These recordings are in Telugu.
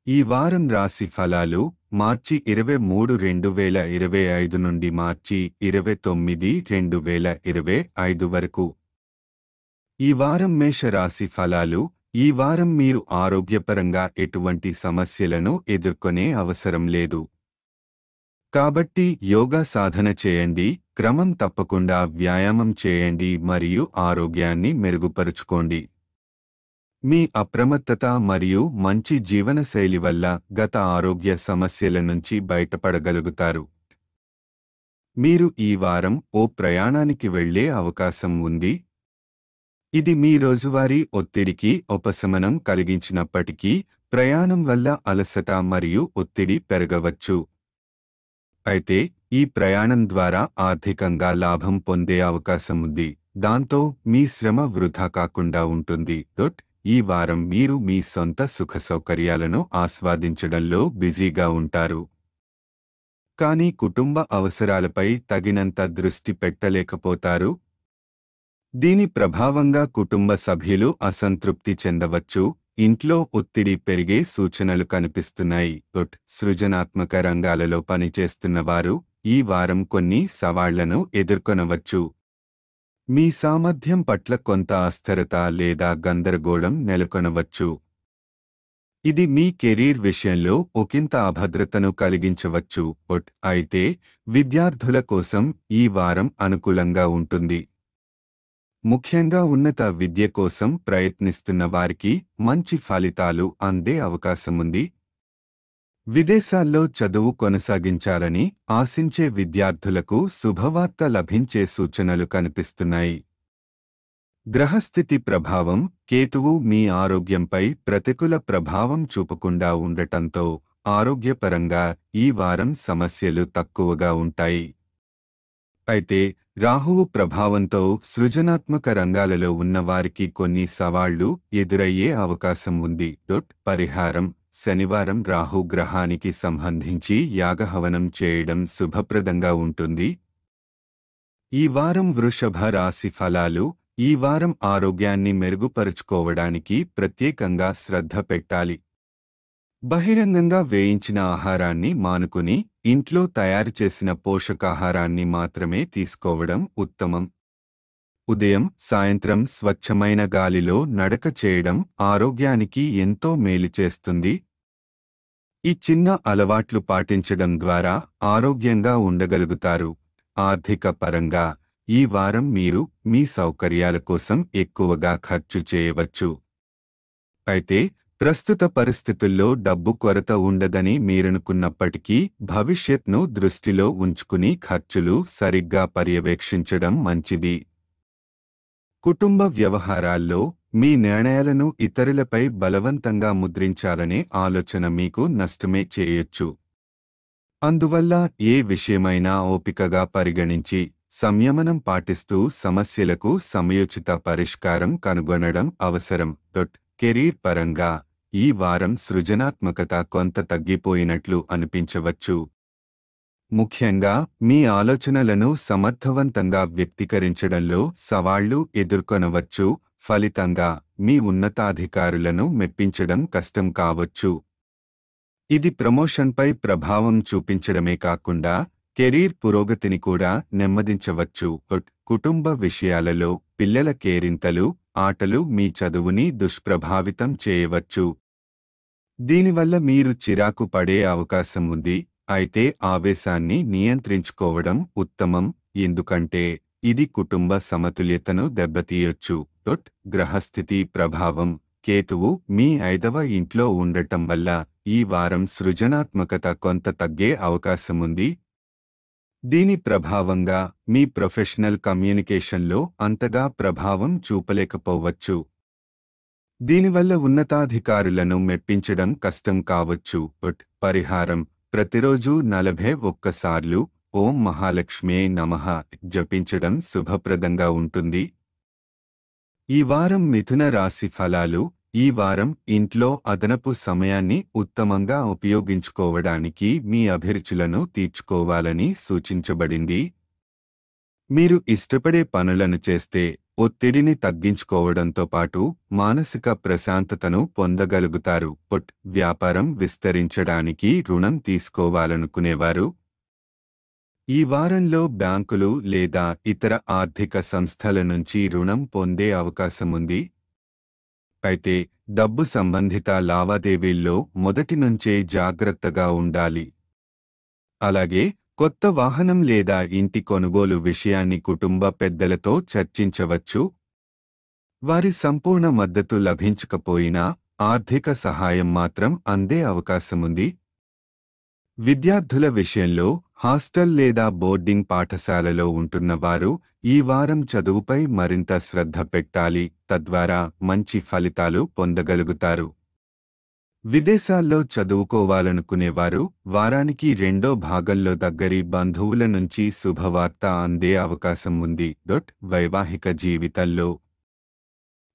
ఈ వారం రాశి ఫలాలు మార్చి 23, 2025 నుండి మార్చి 29, 2025 వరకు. ఈ వారం మేష రాశి ఫలాలు. ఈ వారం మీరు ఆరోగ్యపరంగా ఎటువంటి సమస్యలను ఎదుర్కొనే అవసరం లేదు. కాబట్టి యోగా సాధన చేయండి, క్రమం తప్పకుండా వ్యాయామం చేయండి మరియు ఆరోగ్యాన్ని మెరుగుపరుచుకోండి. మీ అప్రమత్తత మరియు మంచి జీవనశైలి వల్ల గత ఆరోగ్య సమస్యల నుంచి బయటపడగలుగుతారు. మీరు ఈ వారం ఓ ప్రయాణానికి వెళ్ళే అవకాశం ఉంది. ఇది మీ రోజువారీ ఒత్తిడికి ఉపశమనం కలిగించినప్పటికీ, ప్రయాణం వల్ల అలసట మరియు ఒత్తిడి పెరగవచ్చు. అయితే ఈ ప్రయాణం ద్వారా ఆర్థికంగా లాభం పొందే అవకాశం ఉంది. దాంతో మీ శ్రమ వృధా కాకుండా ఉంటుంది. ఈ వారం మీరు మీ సొంత సుఖసౌకర్యాలను ఆస్వాదించడంలో బిజీగా ఉంటారు. కానీ కుటుంబ అవసరాలపై తగినంత దృష్టి పెట్టలేకపోతారు. దీని ప్రభావంగా కుటుంబ సభ్యులు అసంతృప్తి చెందవచ్చు. ఇంట్లో ఒత్తిడి పెరిగే సూచనలు కనిపిస్తున్నాయి. సృజనాత్మక రంగాలలో పనిచేస్తున్నవారు ఈ వారం కొన్ని సవాళ్లను ఎదుర్కొనవచ్చు. మీ సామర్థ్యం పట్ల కొంత అస్థిరత లేదా గందరగోళం నెలకొనవచ్చు. ఇది మీ కెరీర్ విషయంలో ఒకంత అభద్రతను కలిగించవచ్చు. అయితే విద్యార్థుల కోసం ఈ వారం అనుకూలంగా ఉంటుంది. ముఖ్యంగా ఉన్నత విద్య కోసం ప్రయత్నిస్తున్న వారికి మంచి ఫలితాలు అందే అవకాశముంది. విదేశాల్లో చదువు కొనసాగించాలని ఆశించే విద్యార్థులకు శుభవార్త లభించే సూచనలు కనిపిస్తున్నాయి. గ్రహస్థితి ప్రభావం. కేతువు మీ ఆరోగ్యంపై ప్రతికూల ప్రభావం చూపకుండా ఉండటంతో ఆరోగ్యపరంగా ఈ వారం సమస్యలు తక్కువగా ఉంటాయి. అయితే రాహువు ప్రభావంతో సృజనాత్మక రంగాలలో ఉన్నవారికి కొన్ని సవాళ్లు ఎదురయ్యే అవకాశం ఉంది. పరిహారం. శనివారం రాహు గ్రహానికి సంబంధించి యాగహవనం చేయడం శుభప్రదంగా ఉంటుంది. ఈ వారం వృషభ రాశి ఫలాలు. ఈ వారం ఆరోగ్యాన్ని మెరుగుపరుచుకోవడానికి ప్రత్యేకంగా శ్రద్ధ పెట్టాలి. బహిరంగంగా వేయించిన ఆహారాన్ని మానుకుని ఇంట్లో తయారు చేసిన పోషకాహారాన్ని మాత్రమే తీసుకోవడం ఉత్తమం. ఉదయం, సాయంత్రం స్వచ్ఛమైన గాలిలో నడక చేయడం ఆరోగ్యానికి ఎంతో మేలు చేస్తుంది. ఈ చిన్న అలవాట్లు పాటించడం ద్వారా ఆరోగ్యంగా ఉండగలుగుతారు. ఆర్థిక పరంగా ఈ వారం మీరు మీ సౌకర్యాల కోసం ఎక్కువగా ఖర్చు చేయవచ్చు. అయితే ప్రస్తుత పరిస్థితుల్లో డబ్బు కొరత ఉండదని మీరనుకున్నప్పటికీ, భవిష్యత్ను దృష్టిలో ఉంచుకుని ఖర్చులు సరిగ్గా పర్యవేక్షించడం మంచిది. కుటుంబ వ్యవహారాల్లో మీ నిర్ణయాలను ఇతరులపై బలవంతంగా ముద్రించాలనే ఆలోచన మీకు నష్టమే చేయొచ్చు. అందువల్ల ఏ విషయమైనా ఓపికగా పరిగణించి సంయమనం పాటిస్తూ సమస్యలకు సమయోచిత పరిష్కారం కనుగొనడం అవసరం. కెరీర్ పరంగా ఈ వారం సృజనాత్మకత కొంత తగ్గిపోయినట్లు అనిపించవచ్చు. ముఖ్యంగా మీ ఆలోచనలను సమర్థవంతంగా వ్యక్తీకరించడంలో సవాళ్లు ఎదుర్కొనవచ్చు. ఫలితంగా మీ ఉన్నతాధికారులను మెప్పించడం కష్టం కావచ్చు. ఇది ప్రమోషన్పై ప్రభావం చూపించడమే కాకుండా కెరీర్ పురోగతిని కూడా నెమ్మదించవచ్చు. కుటుంబ విషయాలలో పిల్లల కేరింతలు, ఆటలు మీ చదువుని దుష్ప్రభావితం చేయవచ్చు. దీనివల్ల మీరు చిరాకు పడే అవకాశం ఉంది. అయితే ఆవేశాన్ని నియంత్రించుకోవడం ఉత్తమం, ఎందుకంటే ఇది కుటుంబ సమతుల్యతను దెబ్బతీయొచ్చు. గ్రహస్థితి ప్రభావం. కేతువు మీ 5వ ఇంట్లో ఉండటం వల్ల ఈ వారం సృజనాత్మకత కొంత తగ్గే అవకాశముంది. దీని ప్రభావంగా మీ ప్రొఫెషనల్ కమ్యూనికేషన్లో అంతగా ప్రభావం చూపలేకపోవచ్చు. దీనివల్ల ఉన్నతాధికారులను మెప్పించడం కష్టం కావచ్చు. పరిహారం. ప్రతిరోజు 41 సార్లు ఓం మహాలక్ష్మ్యై నమః జపించడం శుభప్రదంగా ఉంటుంది. ఈ వారం మిథున రాశి ఫలాలు. ఈ వారం ఇంట్లో అదనపు సమయాన్ని ఉత్తమంగా ఉపయోగించుకోవడానికి మీ అభిరుచులను తీర్చుకోవాలని సూచించబడింది. మీరు ఇష్టపడే పనులను చేస్తే ఒత్తిడిని తగ్గించుకోవడంతో పాటు మానసిక ప్రశాంతతను పొందగలుగుతారు. వ్యాపారం విస్తరించడానికి రుణం తీసుకోవాలనుకునేవారు ఈ వారంలో బ్యాంకులు లేదా ఇతర ఆర్థిక సంస్థల నుంచి రుణం పొందే అవకాశముంది. అయితే డబ్బు సంబంధిత లావాదేవీల్లో మొదటి నుంచే జాగ్రత్తగా ఉండాలి. అలాగే కొత్త వాహనం లేదా ఇంటి కొనుగోలు విషయాన్ని కుటుంబ పెద్దలతో చర్చించవచ్చు. వారి సంపూర్ణ మద్దతు లభించకపోయినా ఆర్థిక సహాయం మాత్రం అందే అవకాశముంది. విద్యార్థుల విషయంలో హాస్టల్ లేదా బోర్డింగ్ పాఠశాలలో ఉంటున్న వారు ఈ వారం చదువుపై మరింత శ్రద్ధ పెట్టాలి. తద్వారా మంచి ఫలితాలు పొందగలుగుతారు. విదేశాల్లో చదువుకోవాలనుకునేవారు వారానికి రెండో భాగంలో దగ్గరి బంధువుల నుంచి శుభవార్త అందే అవకాశం ఉంది. వైవాహిక జీవితంలో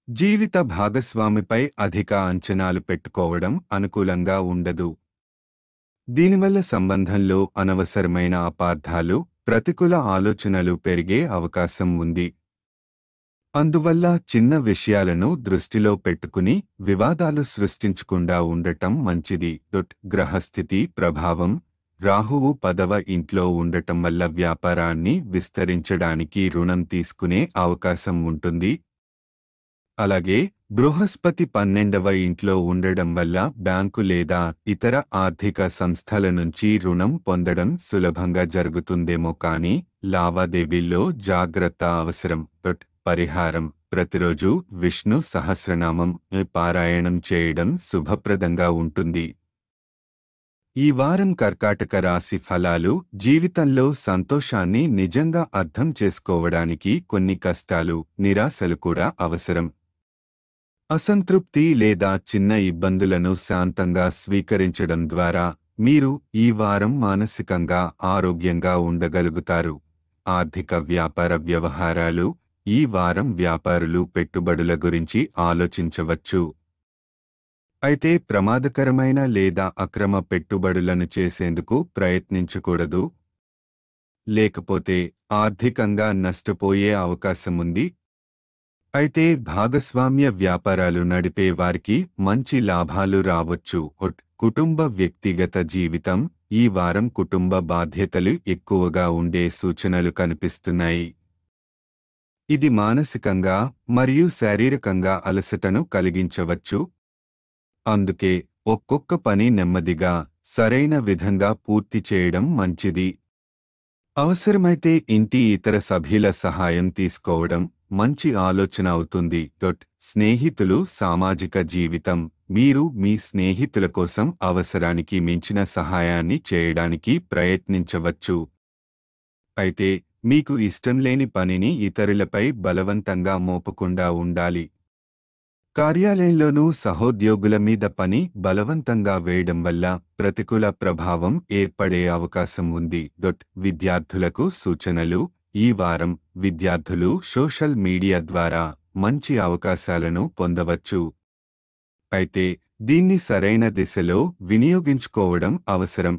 జీవిత భాగస్వామిపై అధిక అంచనాలు పెట్టుకోవడం అనుకూలంగా ఉండదు. దీనివల్ల సంబంధంలో అనవసరమైన అపార్థాలు, ప్రతికూల ఆలోచనలు పెరిగే అవకాశం ఉంది. అందువల్ల చిన్న విషయాలను దృష్టిలో పెట్టుకుని వివాదాలు సృష్టించకుండా ఉండటం మంచిది. గ్రహస్థితి ప్రభావం రాహువు 10వ ఇంట్లో ఉండటం వల్ల వ్యాపారాన్ని విస్తరించడానికి రుణం తీసుకునే అవకాశం ఉంటుంది. అలాగే బృహస్పతి 12వ ఇంట్లో ఉండడం వల్ల బ్యాంకు లేదా ఇతర ఆర్థిక సంస్థల నుంచి రుణం పొందడం సులభంగా జరుగుతుందేమో కానీ లావాదేవీల్లో జాగ్రత్త అవసరం. పరిహారం ప్రతిరోజు విష్ణు సహస్రనామం పారాయణం చేయడం శుభప్రదంగా ఉంటుంది. ఈ వారం కర్కాటక రాశి ఫలాలు. జీవితంలో సంతోషాన్ని నిజంగా అర్థం చేసుకోవడానికి కొన్ని కష్టాలు, నిరాశలు కూడా అవసరం. అసంతృప్తి లేదా చిన్న ఇబ్బందులను శాంతంగా స్వీకరించడం ద్వారా మీరు ఈ వారం మానసికంగా ఆరోగ్యంగా ఉండగలుగుతారు. ఆర్థిక వ్యాపార వ్యవహారాలు. ఈ వారం వ్యాపారులు పెట్టుబడుల గురించి ఆలోచించవచ్చు. అయితే ప్రమాదకరమైన లేదా అక్రమ పెట్టుబడులను చేసేందుకు ప్రయత్నించకూడదు. లేకపోతే ఆర్థికంగా నష్టపోయే అవకాశముంది. అయితే భాగస్వామ్య వ్యాపారాలు నడిపే వారికి మంచి లాభాలు రావచ్చు. కుటుంబ వ్యక్తిగత జీవితం. ఈ వారం కుటుంబ బాధ్యతలు ఎక్కువగా ఉండే సూచనలు కనిపిస్తున్నాయి. ఇది మానసికంగా మరియు శారీరకంగా అలసటను కలిగించవచ్చు. అందుకే ఒక్కొక్క పని నెమ్మదిగా, సరైన విధంగా పూర్తి చేయడం మంచిది. అవసరమైతే ఇంటి ఇతర సభ్యుల సహాయం తీసుకోవడం మంచి ఆలోచన అవుతుంది. స్నేహితులు. సామాజిక జీవితం. మీరు మీ స్నేహితుల కోసం అవసరానికి మించిన సహాయాన్ని చేయడానికి ప్రయత్నించవచ్చు. అయితే మీకు ఇష్టం లేని పనిని ఇతరులపై బలవంతంగా మోపకుండా ఉండాలి. కార్యాలయంలోనూ సహోద్యోగుల మీద పని బలవంతంగా వేయడం వల్ల ప్రతికూల ప్రభావం ఏర్పడే అవకాశం ఉంది. విద్యార్థులకు సూచనలు. ఈ వారం విద్యార్థులు సోషల్ మీడియా ద్వారా మంచి అవకాశాలను పొందవచ్చు. అయితే దీన్ని సరైన దిశలో వినియోగించుకోవడం అవసరం.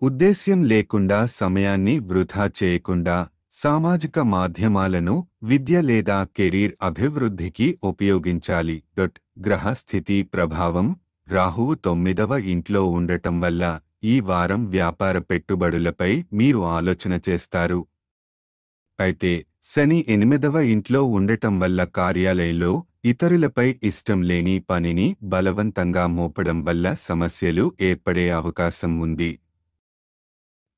ఉద్దేశ్యం లేకుండా సమయాన్ని వృధా చేయకుండా సామాజిక మాధ్యమాలను విద్య లేదా కెరీర్ అభివృద్ధికి ఉపయోగించాలి. గ్రహ స్థితి ప్రభావం. రాహువు 9వ ఇంట్లో ఉండటం వల్ల ఈ వారం వ్యాపార పెట్టుబడులపై మీరు ఆలోచన చేస్తారు. అయితే శని 8వ ఇంట్లో ఉండటం వల్ల కార్యాలయంలో ఇతరులపై ఇష్టం లేని పనిని బలవంతంగా మోపడం వల్ల సమస్యలు ఏర్పడే అవకాశం ఉంది.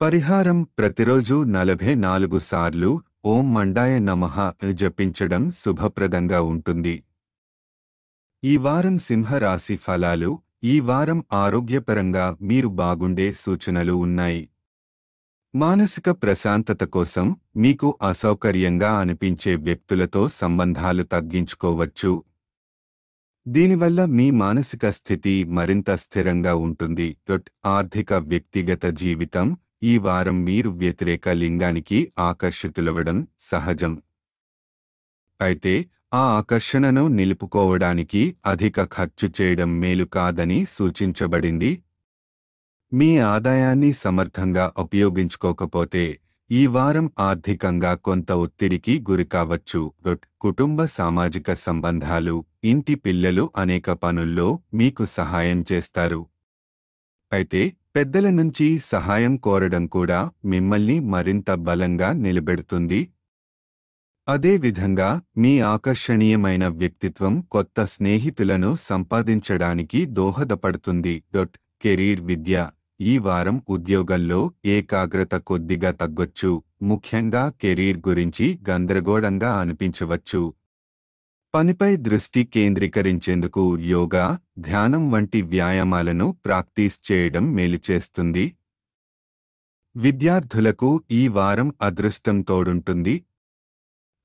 పరిహారం ప్రతిరోజు 44 సార్లు ఓం మండాయ నమః జపించడం శుభప్రదంగా ఉంటుంది. ఈ వారం సింహరాశి ఫలాలు. ఈ వారం ఆరోగ్యపరంగా మీరు బాగుండే సూచనలు ఉన్నాయి. మానసిక ప్రశాంతత కోసం మీకు అసౌకర్యంగా అనిపించే వ్యక్తులతో సంబంధాలు తగ్గించుకోవచ్చు. దీనివల్ల మీ మానసిక స్థితి మరింత స్థిరంగా ఉంటుంది. ఆర్థిక వ్యక్తిగత జీవితం. ఈ వారం మీరు వ్యతిరేక లింగానికి ఆకర్షితులవడం సహజం. అయితే ఆ ఆకర్షణను నిలుపుకోవడానికి అధిక ఖర్చు చేయడం మేలు కాదని సూచించబడింది. మీ ఆదాయాన్ని సమర్థంగా ఉపయోగించుకోకపోతే ఈ వారం ఆర్థికంగా కొంత ఒత్తిడికి గురికావచ్చు. కుటుంబ సామాజిక సంబంధాలు, ఇంటి పిల్లలు అనేక పనుల్లో మీకు సహాయం చేస్తారు. అయితే పెద్దల నుంచి సహాయం కోరడం కూడా మిమ్మల్ని మరింత బలంగా నిలబెడుతుంది. అదేవిధంగా మీ ఆకర్షణీయమైన వ్యక్తిత్వం కొత్త స్నేహితులను సంపాదించడానికి దోహదపడుతుంది. కెరీర్ విద్య ఈ వారం ఉద్యోగంలో ఏకాగ్రత కొద్దిగా తగ్గొచ్చు. ముఖ్యంగా కెరీర్ గురించి గందరగోళంగా అనిపించవచ్చు. పనిపై దృష్టి కేంద్రీకరించేందుకు యోగా, ధ్యానం వంటి వ్యాయామాలను ప్రాక్టీస్ చేయడం మేలు చేస్తుంది. విద్యార్థులకు ఈ వారం అదృష్టం తోడుంటుంది.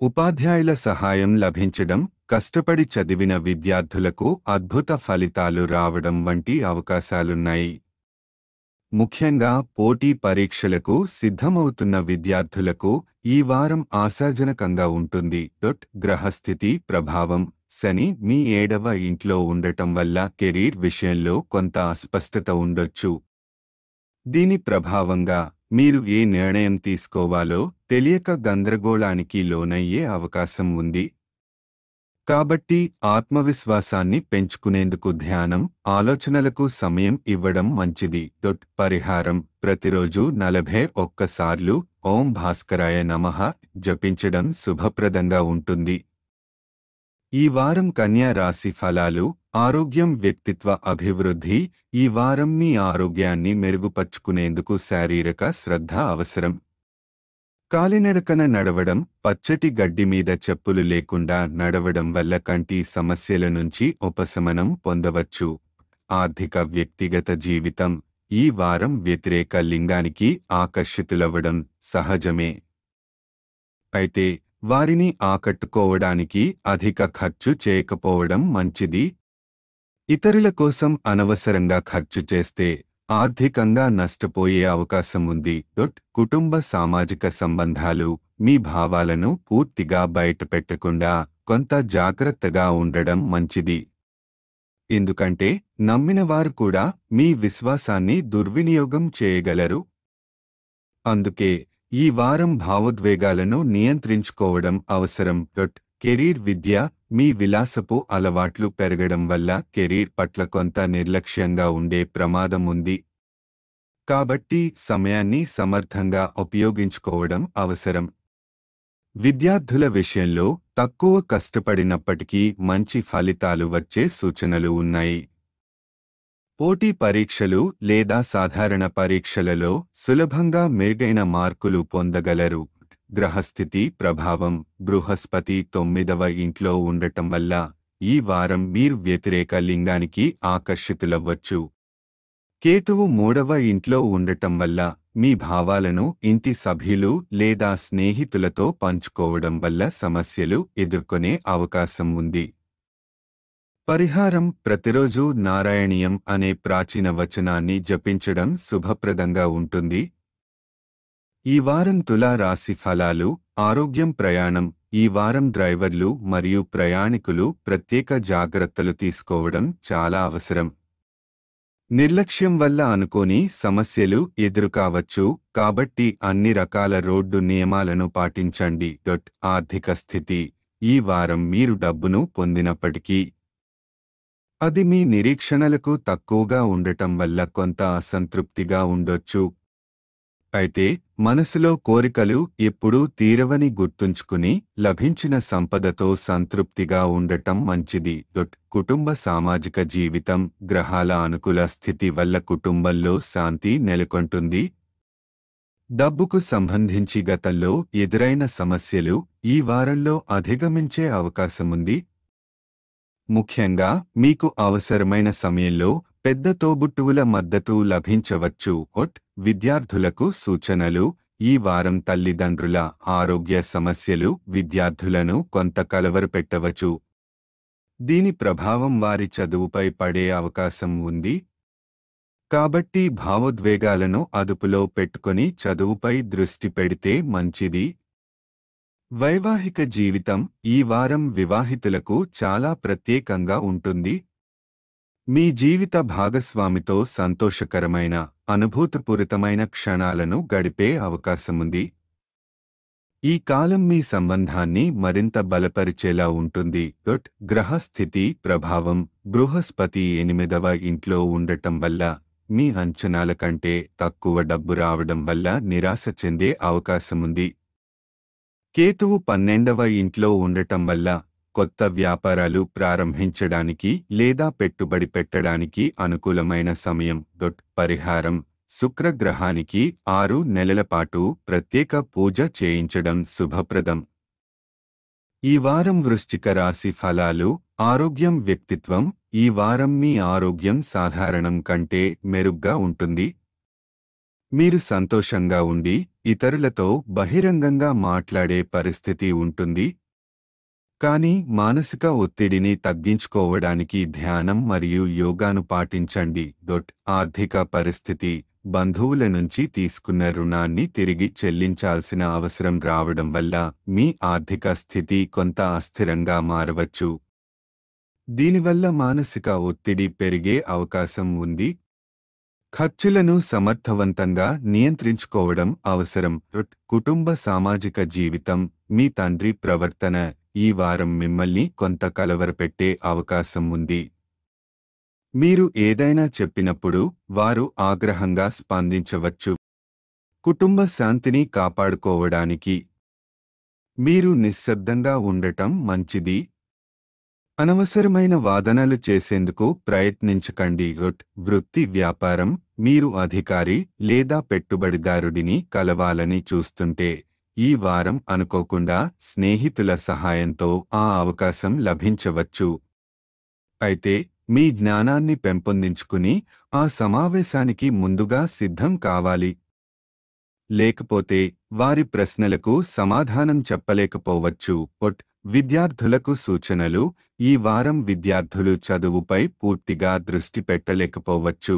ఉపాధ్యాయుల సహాయం లభించడం, కష్టపడి చదివిన విద్యార్థులకు అద్భుత ఫలితాలు రావడం వంటి అవకాశాలున్నాయి. ముఖ్యంగా పోటీ పరీక్షలకు సిద్ధమవుతున్న విద్యార్థులకు ఈ వారం ఆశాజనకంగా ఉంటుంది. గ్రహస్థితి ప్రభావం శని మీ 7వ ఇంట్లో ఉండటం వల్ల కెరీర్ విషయంలో కొంత అస్పష్టత ఉండొచ్చు. దీని ప్రభావంగా మీరు ఏ నిర్ణయం తీసుకోవాలో తెలియక గందరగోళానికి లోనయ్యే అవకాశం ఉంది. కాబట్టి ఆత్మవిశ్వాసాన్ని పెంచుకునేందుకు ధ్యానం, ఆలోచనలకు సమయం ఇవ్వడం మంచిది. పరిహారం ప్రతిరోజు 41 సార్లు ఓం భాస్కరాయ నమః జపించడం శుభప్రదంగా ఉంటుంది. ఈ వారం కన్యా రాశి ఫలాలు. ఆరోగ్యం వ్యక్తిత్వ అభివృద్ధి. ఈ వారం మీ ఆరోగ్యాన్ని మెరుగుపరుచుకునేందుకు శారీరక శ్రద్ధ అవసరం. కాలినడకన నడవడం, పచ్చటి గడ్డి మీద చెప్పులు లేకుండా నడవడం వల్ల కంటి సమస్యల నుంచి ఉపశమనం పొందవచ్చు. ఆర్థిక వ్యక్తిగత జీవితం ఈ వారం వ్యతిరేక లింగానికి ఆకర్షితులవ్వడం సహజమే. అయితే వారిని ఆకట్టుకోవడానికి అధిక ఖర్చు చేయకపోవడం మంచిది. ఇతరుల కోసం అనవసరంగా ఖర్చు చేస్తే ఆర్థికంగా నష్టపోయే అవకాశం ఉంది. కుటుంబ సామాజిక సంబంధాలు మీ భావాలను పూర్తిగా బయటపెట్టకుండా కొంత జాగ్రత్తగా ఉండడం మంచిది. ఎందుకంటే నమ్మినవారు కూడా మీ విశ్వాసాన్ని దుర్వినియోగం చేయగలరు. అందుకే ఈ వారం భావోద్వేగాలను నియంత్రించుకోవడం అవసరం. కెరీర్ విద్య మీ విలాసపు అలవాట్లు పెరగడం వల్ల కెరీర్ పట్ల కొంత నిర్లక్ష్యంగా ఉండే ప్రమాదం ఉంది. కాబట్టి సమయాన్ని సమర్థంగా ఉపయోగించుకోవడం అవసరం. విద్యార్థుల విషయంలో తక్కువ కష్టపడినప్పటికీ మంచి ఫలితాలు వచ్చే సూచనలు ఉన్నాయి. పోటీ పరీక్షలు లేదా సాధారణ పరీక్షలలో సులభంగా మెరుగైన మార్కులు పొందగలరు. గ్రహస్థితి ప్రభావం బృహస్పతి 9వ ఇంట్లో ఉండటం వల్ల ఈ వారం మీరు వ్యతిరేక లింగానికి ఆకర్షితులవ్వచ్చు. కేతువు 3వ ఇంట్లో ఉండటం వల్ల మీ భావాలను ఇంటి సభ్యులు లేదా స్నేహితులతో పంచుకోవడం వల్ల సమస్యలు ఎదుర్కొనే అవకాశం ఉంది. పరిహారం ప్రతిరోజు నారాయణీయం అనే ప్రాచీన వచనాన్ని జపించడం శుభప్రదంగా ఉంటుంది. ఈ వారం తులా రాశి ఫలాలు. ఆరోగ్యం ప్రయాణం ఈ వారం డ్రైవర్లు మరియు ప్రయాణికులు ప్రత్యేక జాగ్రత్తలు తీసుకోవడం చాలా అవసరం. నిర్లక్ష్యం వల్ల అనుకోని సమస్యలు ఎదురుకావచ్చు. కాబట్టి అన్ని రకాల రోడ్డు నియమాలను పాటించండి. ఆర్థిక స్థితి ఈ వారం మీరు డబ్బును పొందినప్పటికీ అది మీ నిరీక్షణలకు తక్కువగా ఉండటం వల్ల కొంత అసంతృప్తిగా ఉండొచ్చు. అయితే మనసులో కోరికలు ఎప్పుడూ తీరవని గుర్తుంచుకుని లభించిన సంపదతో సంతృప్తిగా ఉండటం మంచిది. కుటుంబ సామాజిక జీవితం గ్రహాల అనుకూల స్థితి వల్ల కుటుంబంలో శాంతి నెలకొంటుంది. డబ్బుకు సంబంధించి గతంలో ఎదురైన సమస్యలు ఈ వారంలో అధిగమించే అవకాశముంది. ముఖ్యంగా మీకు అవసరమైన సమయంలో పెద్ద తోబుట్టువుల మద్దతు లభించవచ్చు. విద్యార్థులకు సూచనలు ఈ వారం తల్లిదండ్రుల ఆరోగ్య సమస్యలు విద్యార్థులను కొంత కలవరపెట్టవచ్చు. దీని ప్రభావం వారి చదువుపై పడే అవకాశం ఉంది. కాబట్టి భావోద్వేగాలను అదుపులో పెట్టుకొని చదువుపై దృష్టి పెడితే మంచిది. వైవాహిక జీవితం ఈ వారం వివాహితులకు చాలా ప్రత్యేకంగా ఉంటుంది. మీ జీవిత భాగస్వామితో సంతోషకరమైన, అనుభూతిపూరితమైన క్షణాలను గడిపే అవకాశముంది. ఈ కాలం మీ సంబంధాన్ని మరింత బలపరిచేలా ఉంటుంది. గ్రహస్థితి ప్రభావం బృహస్పతి 8వ ఇంట్లో ఉండటం వల్ల మీ అంచనాల కంటే తక్కువ డబ్బు రావడం వల్ల నిరాశ చెందే అవకాశముంది. కేతువు 12వ ఇంట్లో ఉండటం వల్ల కొత్త వ్యాపారాలు ప్రారంభించడానికి లేదా పెట్టుబడి పెట్టడానికి అనుకూలమైన సమయం. పరిహారం శుక్రగ్రహానికి 6 నెలల పాటు ప్రత్యేక పూజ చేయించడం శుభప్రదం. ఈ వారం వృశ్చిక రాశి ఫలాలు. ఆరోగ్యం వ్యక్తిత్వం. ఈ వారం మీ ఆరోగ్యం సాధారణం కంటే మెరుగ్గా ఉంటుంది. మీరు సంతోషంగా ఉండి ఇతరులతో బహిరంగంగా మాట్లాడే పరిస్థితి ఉంటుంది. కానీ మానసిక ఒత్తిడిని తగ్గించుకోవడానికి ధ్యానం మరియు యోగాను పాటించండి. ఆర్థిక పరిస్థితి. బంధువుల నుంచి తీసుకున్న రుణాన్ని తిరిగి చెల్లించాల్సిన అవసరం రావడం వల్ల మీ ఆర్థిక స్థితి కొంత అస్థిరంగా మారవచ్చు. దీనివల్ల మానసిక ఒత్తిడి పెరిగే అవకాశం ఉంది. ఖర్చులను సమర్థవంతంగా నియంత్రించుకోవడం అవసరం. కుటుంబ సామాజిక జీవితం. మీ తండ్రి ప్రవర్తన ఈ వారం మిమ్మల్ని కొంత కలవరపెట్టే అవకాశం ఉంది. మీరు ఏదైనా చెప్పినప్పుడు వారు ఆగ్రహంగా స్పందించవచ్చు. కుటుంబ శాంతిని కాపాడుకోవడానికి మీరు నిశ్శబ్దంగా ఉండటం మంచిది. అనవసరమైన వాదనలు చేసేందుకు ప్రయత్నించకండి. వృత్తి వ్యాపారం. మీరు అధికారి లేదా పెట్టుబడిదారుడిని కలవాలని చూస్తుంటే ఈ వారం అనుకోకుండా స్నేహితుల సహాయంతో ఆ అవకాశం లభించవచ్చు. అయితే మీ జ్ఞానాన్ని పెంపొందించుకుని ఆ సమావేశానికి ముందుగా సిద్ధం కావాలి. లేకపోతే వారి ప్రశ్నలకు సమాధానం చెప్పలేకపోవచ్చు. విద్యార్థులకు సూచనలు. ఈ వారం విద్యార్థులు చదువుపై పూర్తిగా దృష్టి పెట్టలేకపోవచ్చు.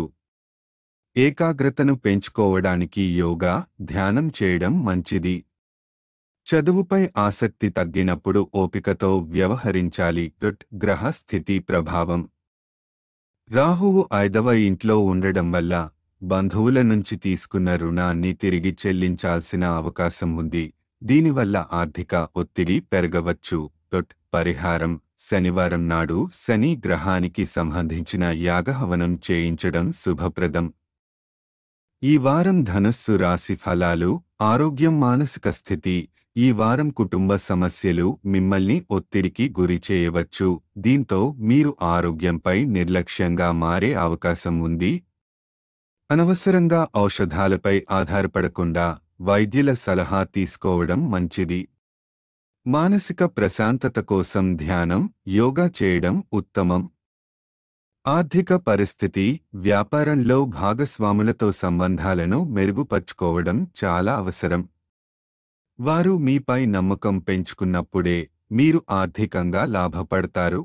ఏకాగ్రతను పెంచుకోవడానికి యోగా, ధ్యానం చేయడం మంచిది. చదువుపై ఆసక్తి తగ్గినప్పుడు ఓపికతో వ్యవహరించాలి. గ్రహ స్థితి ప్రభావం. రాహువు 5వ ఇంట్లో ఉండడం వల్ల బంధువుల నుంచి తీసుకున్న రుణాన్ని తిరిగి చెల్లించాల్సిన అవకాశం ఉంది. దీనివల్ల ఆర్థిక ఒత్తిడి పెరగవచ్చు. పరిహారం శనివారం నాడు శని గ్రహానికి సంబంధించిన యాగహవనం చేయించడం శుభప్రదం. ఈ వారం ధనుస్సు రాశి ఫలాలు. ఆరోగ్యం మానసిక స్థితి. ఈ వారం కుటుంబ సమస్యలు మిమ్మల్ని ఒత్తిడికి గురి చేయవచ్చు. దీంతో మీరు ఆరోగ్యంపై నిర్లక్ష్యంగా మారే అవకాశం ఉంది. అనవసరంగా ఔషధాలపై ఆధారపడకుండా వైద్యుల సలహా తీసుకోవడం మంచిది. మానసిక ప్రశాంతత కోసం ధ్యానం, యోగా చేయడం ఉత్తమం. ఆర్థిక పరిస్థితి. వ్యాపారంలో భాగస్వాములతో సంబంధాలను మెరుగుపర్చుకోవడం చాలా అవసరం. వారు మీపై నమ్మకం పెంచుకున్నప్పుడే మీరు ఆర్థికంగా లాభపడతారు.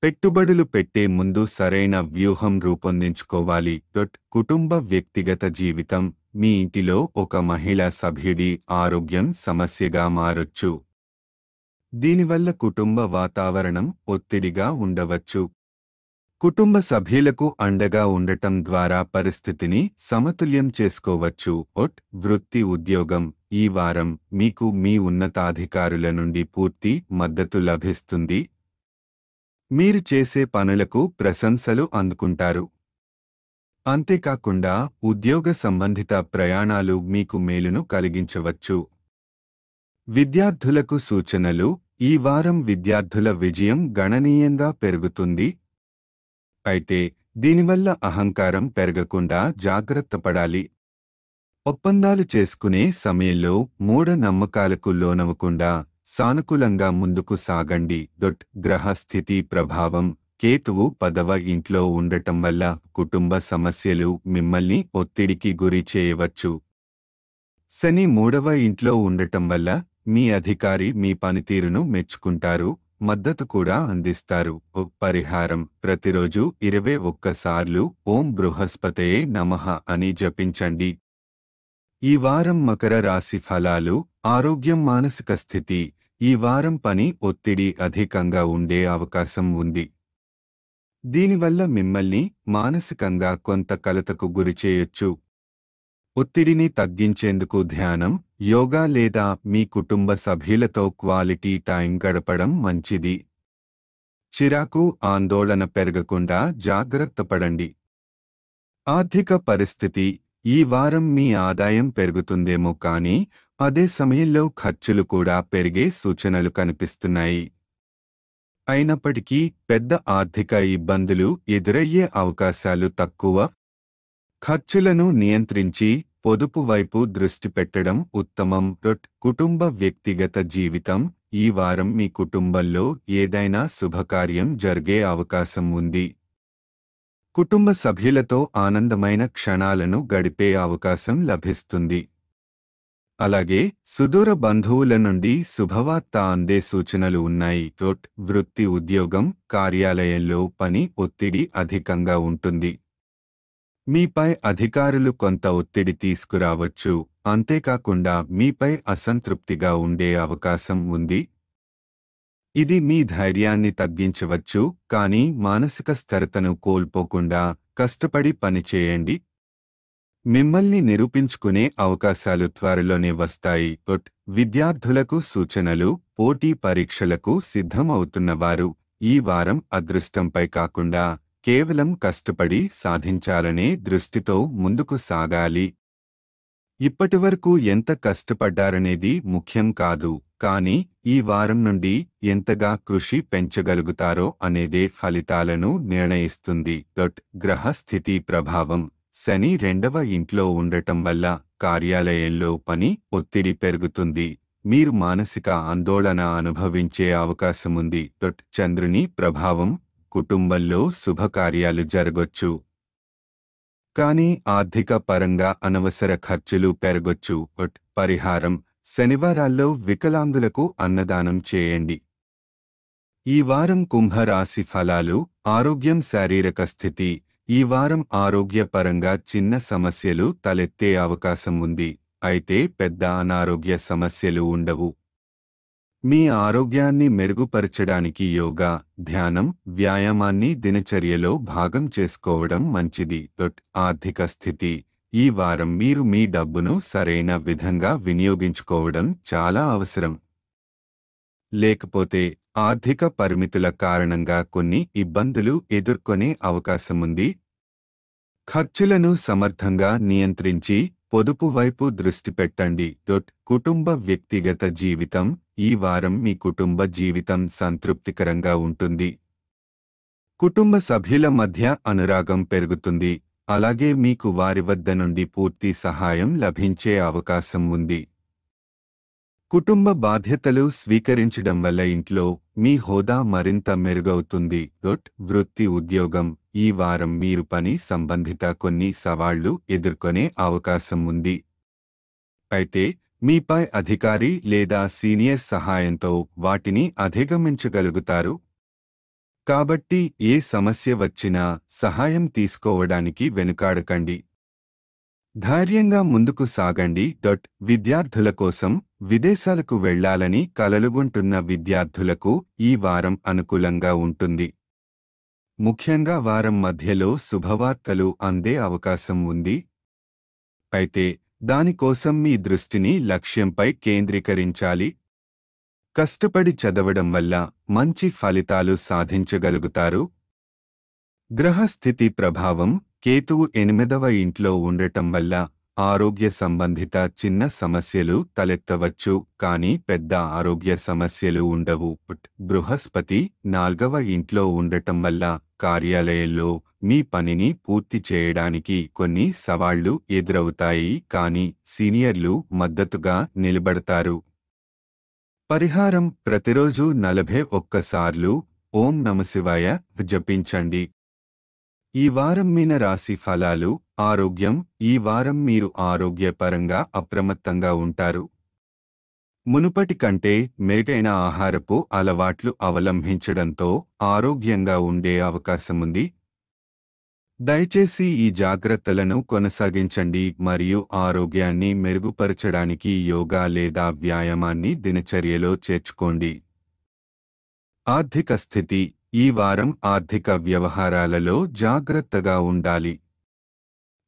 పెట్టుబడులు పెట్టే ముందు సరైన వ్యూహం రూపొందించుకోవాలి. కుటుంబ వ్యక్తిగత జీవితం. మీ ఇంటిలో ఒక మహిళా సభ్యుడి ఆరోగ్యం సమస్యగా మారొచ్చు. దీనివల్ల కుటుంబ వాతావరణం ఒత్తిడిగా ఉండవచ్చు. కుటుంబ సభ్యులకు అండగా ఉండటం ద్వారా పరిస్థితిని సమతుల్యం చేసుకోవచ్చు. వృత్తి ఉద్యోగం. ఈ వారం మీకు మీ ఉన్నతాధికారుల నుండి పూర్తి మద్దతు లభిస్తుంది. మీరు చేసే పనులకు ప్రశంసలు అందుకుంటారు. అంతేకాకుండా ఉద్యోగ సంబంధిత ప్రయాణాలు మీకు మేలును కలిగించవచ్చు. విద్యార్థులకు సూచనలు. ఈ వారం విద్యార్థుల విజయం గణనీయంగా పెరుగుతుంది. అయితే దీనివల్ల అహంకారం పెరగకుండా జాగ్రత్త పడాలి. ఒప్పందాలు చేసుకునే సమయంలో మూఢనమ్మకాలకు లోనవకుండా సానుకూలంగా ముందుకు సాగండి. గ్రహ స్థితి ప్రభావం. కేతువు 10వ ఇంట్లో ఉండటం వల్ల కుటుంబ సమస్యలు మిమ్మల్ని ఒత్తిడికి గురి చేయవచ్చు. శని 3వ ఇంట్లో ఉండటం వల్ల మీ అధికారి మీ పనితీరును మెచ్చుకుంటారు, మద్దతు కూడా అందిస్తారు. పరిహారం ప్రతిరోజు 21 సార్లు ఓం బృహస్పతయే నమః అని జపించండి. ఈ వారం మకర రాశి ఫలాలు. ఆరోగ్యం మానసిక స్థితి. ఈ వారం పని ఒత్తిడి అధికంగా ఉండే అవకాశం ఉంది. దీనివల్ల మిమ్మల్ని మానసికంగా కొంత కలతకు గురిచేయొచ్చు. ఒత్తిడిని తగ్గించేందుకు ధ్యానం, యోగా లేదా మీ కుటుంబ సభ్యులతో క్వాలిటీ టైం గడపడం మంచిది. చిరాకు, ఆందోళన పెరగకుండా జాగ్రత్త పడండి. ఆర్థిక పరిస్థితి. ఈ వారం మీ ఆదాయం పెరుగుతుందేమో కానీ అదే సమయంలో ఖర్చులు కూడా పెరిగే సూచనలు కనిపిస్తున్నాయి. అయినప్పటికీ పెద్ద ఆర్థిక ఇబ్బందులు ఎదురయ్యే అవకాశాలు తక్కువ. ఖర్చులను నియంత్రించి పొదుపు వైపు దృష్టి పెట్టడం ఉత్తమం. కుటుంబ వ్యక్తిగత జీవితం. ఈ వారం మీ కుటుంబంలో ఏదైనా శుభకార్యం జరిగే అవకాశం ఉంది. కుటుంబ సభ్యులతో ఆనందమైన క్షణాలను గడిపే అవకాశం లభిస్తుంది. అలాగే సుదూర బంధువుల నుండి శుభవార్త అందే సూచనలు ఉన్నాయి. వృత్తి, ఉద్యోగం, కార్యాలయంలో పని ఒత్తిడి అధికంగా ఉంటుంది. మీపై అధికారులు కొంత ఒత్తిడి తీసుకురావచ్చు, అంతేకాకుండా మీపై అసంతృప్తిగా ఉండే అవకాశం ఉంది. ఇది మీ ధైర్యాన్ని తగ్గించవచ్చు, కానీ మానసిక స్థిరతను కోల్పోకుండా కష్టపడి పనిచేయండి. మిమ్మల్ని నిరూపించుకునే అవకాశాలు త్వరలోనే వస్తాయి. విద్యార్థులకు సూచనలు. పోటీ పరీక్షలకు సిద్ధమవుతున్నవారు ఈ వారం అదృష్టంపై కాకుండా కేవలం కష్టపడి సాధించాలనే దృష్టితో ముందుకు సాగాలి. ఇప్పటివరకు ఎంత కష్టపడ్డారనేది ముఖ్యం కాదు, కానీ ఈ వారం నుండి ఎంతగా కృషి పెంచగలుగుతారో అనేదే ఫలితాలను నిర్ణయిస్తుంది. గ్రహ స్థితి ప్రభావం. శని 2వ ఇంట్లో ఉండటం వల్ల కార్యాలయంలో పని ఒత్తిడి పెరుగుతుంది. మీరు మానసిక ఆందోళన అనుభవించే అవకాశముంది. చంద్రుని ప్రభావం. కుటుంబంలో శుభకార్యాలు జరగొచ్చు, కానీ ఆర్థిక పరంగా అనవసర ఖర్చులు పెరగొచ్చు. పరిహారం. శనివారాల్లో వికలాంగులకు అన్నదానం చేయండి. ఈ వారం కుంభరాశి ఫలాలు. ఆరోగ్యం, శారీరక స్థితి. ఈ వారం ఆరోగ్యపరంగా చిన్న సమస్యలు తలెత్తే అవకాశం ఉంది, అయితే పెద్ద అనారోగ్య సమస్యలు ఉండవు. మీ ఆరోగ్యాన్ని మెరుగుపరచడానికి యోగా, ధ్యానం, వ్యాయామాన్ని దినచర్యలో భాగం చేసుకోవడం మంచిది. ఆర్థిక స్థితి. ఈ వారం మీరు మీ డబ్బును సరైన విధంగా వినియోగించుకోవడం చాలా అవసరం. లేకపోతే ఆర్థిక పరిమితుల కారణంగా కొన్ని ఇబ్బందులు ఎదుర్కొనే అవకాశముంది. ఖర్చులను సమర్థంగా నియంత్రించి పొదుపు వైపు దృష్టి పెట్టండి. కుటుంబ వ్యక్తిగత జీవితం. ఈ వారం మీ కుటుంబ జీవితం సంతృప్తికరంగా ఉంటుంది. కుటుంబ సభ్యుల మధ్య అనురాగం పెరుగుతుంది, అలాగే మీకు వారి వద్ద నుండి పూర్తి సహాయం లభించే అవకాశం ఉంది. కుటుంబ బాధ్యతలు స్వీకరించడం వల్ల ఇంట్లో మీ హోదా మరింత మెరుగవుతుంది. వృత్తి, ఉద్యోగం. ఈ వారం మీరు పని సంబంధిత కొన్ని సవాళ్లు ఎదుర్కొనే అవకాశం ఉంది, అయితే మీపై అధికారి లేదా సీనియర్ సహాయంతో వాటిని అధిగమించగలుగుతారు. కాబట్టి ఏ సమస్య వచ్చినా సహాయం తీసుకోవడానికి వెనుకాడకండి. ధైర్యంగా ముందుకు సాగండి. విద్యార్థుల కోసం. విదేశాలకు వెళ్లాలని కలలుగొంటున్న విద్యార్థులకు ఈ వారం అనుకూలంగా ఉంటుంది. ముఖ్యంగా వారం మధ్యలో శుభవార్తలు అందే అవకాశం ఉంది, అయితే దానికోసం మీ దృష్టిని లక్ష్యంపై కేంద్రీకరించాలి. కష్టపడి చదవడం వల్ల మంచి ఫలితాలు సాధించగలుగుతారు. గ్రహస్థితి ప్రభావం. కేతువు 8వ ఇంట్లో ఉండటం వల్ల ఆరోగ్య సంబంధిత చిన్న సమస్యలు తలెత్తవచ్చు, కానీ పెద్ద ఆరోగ్య సమస్యలు ఉండవు. బృహస్పతి 4వ ఇంట్లో ఉండటం వల్ల కార్యాలయంలో మీ పనిని పూర్తి చేయడానికి కొన్ని సవాళ్లు ఎదురవుతాయి, కానీ సీనియర్లు మద్దతుగా నిలబడతారు. పరిహారం. ప్రతిరోజు 41 సార్లు ఓం నమశివాయ జపించండి. ఈ వారం మీన రాశి ఫలాలు. ఆరోగ్యం. ఈ వారం మీరు ఆరోగ్యపరంగా అప్రమత్తంగా ఉంటారు. మునుపటి కంటే మెరుగైన ఆహారపు అలవాట్లు అవలంబించడంతో ఆరోగ్యంగా ఉండే అవకాశముంది. దయచేసి ఈ జాగ్రత్తలను కొనసాగించండి మరియు ఆరోగ్యాన్ని మెరుగుపరచడానికి యోగా లేదా వ్యాయామాన్ని దినచర్యలో చేర్చుకోండి. ఆర్థిక స్థితి. ఈ వారం ఆర్థిక వ్యవహారాలలో జాగ్రత్తగా ఉండాలి.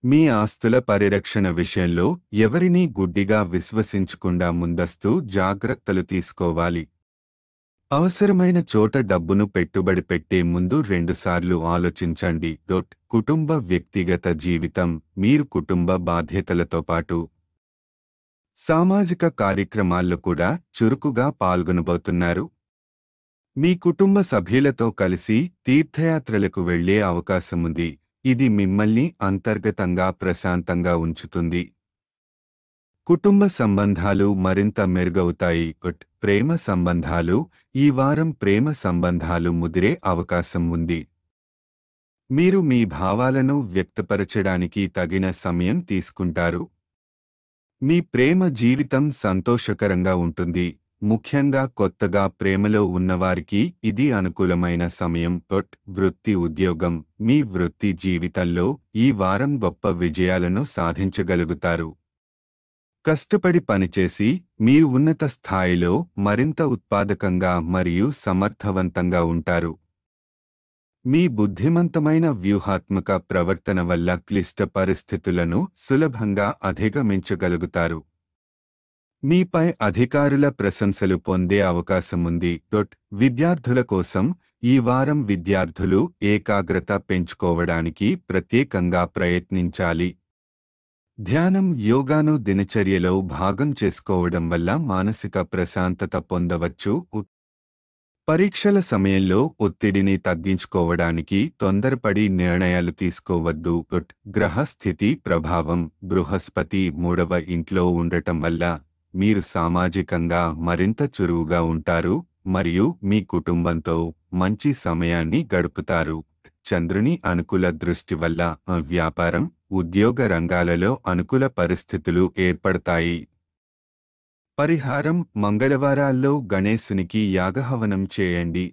మీ ఆస్తుల పరిరక్షణ విషయంలో ఎవరినీ గుడ్డిగా విశ్వసించకుండా ముందస్తు జాగ్రత్తలు తీసుకోవాలి. అవసరమైన చోట డబ్బును పెట్టుబడి పెట్టే ముందు రెండుసార్లు ఆలోచించండి. కుటుంబ వ్యక్తిగత జీవితం. మీరు కుటుంబ బాధ్యతలతో పాటు సామాజిక కార్యక్రమాల్లో కూడా చురుకుగా పాల్గొనబోతున్నారు. మీ కుటుంబ సభ్యులతో కలిసి తీర్థయాత్రలకు వెళ్లే అవకాశముంది. ఇది మిమ్మల్ని అంతర్గతంగా ప్రశాంతంగా ఉంచుతుంది. కుటుంబ సంబంధాలు మరింత మెరుగవుతాయి. ప్రేమ సంబంధాలు. ఈ వారం ప్రేమ సంబంధాలు ముదిరే అవకాశం ఉంది. మీరు మీ భావాలను వ్యక్తపరచడానికి తగిన సమయం తీసుకుంటారు. మీ ప్రేమ జీవితం సంతోషకరంగా ఉంటుంది. ముఖ్యంగా కొత్తగా ప్రేమలో ఉన్నవారికి ఇది అనుకూలమైన సమయం. వృత్తి ఉద్యోగం. మీ వృత్తి జీవితంలో ఈ వారం గొప్ప విజయాలను సాధించగలుగుతారు. కష్టపడి పనిచేసి మీరు ఉన్నత స్థాయిలో మరింత ఉత్పాదకంగా మరియు సమర్థవంతంగా ఉంటారు. మీ బుద్ధిమంతమైన వ్యూహాత్మక ప్రవర్తన వల్ల క్లిష్ట పరిస్థితులను సులభంగా అధిగమించగలుగుతారు. మీపై అధికారుల ప్రశంసలు పొందే అవకాశముంది. విద్యార్థుల కోసం ఈ వారం విద్యార్థులు ఏకాగ్రత పెంచుకోవడానికి ప్రత్యేకంగా ప్రయత్నించాలి. ధ్యానం, యోగాను దినచర్యలో భాగం చేసుకోవడం వల్ల మానసిక ప్రశాంతత పొందవచ్చు. పరీక్షల సమయంలో ఒత్తిడిని తగ్గించుకోవడానికి తొందరపడి నిర్ణయాలు తీసుకోవద్దు. గ్రహ స్థితి ప్రభావం. బృహస్పతి 3వ ఇంట్లో ఉండటం వల్ల మీరు సామాజికంగా మరింత చురువుగా ఉంటారు మరియు మీ కుటుంబంతో మంచి సమయాన్ని గడుపుతారు. చంద్రుని అనుకూల దృష్టి వల్ల వ్యాపారం, ఉద్యోగ రంగాలలో అనుకూల పరిస్థితులు ఏర్పడతాయి. పరిహారం. మంగళవారాల్లో గణేశునికి యాగహవనం చేయండి.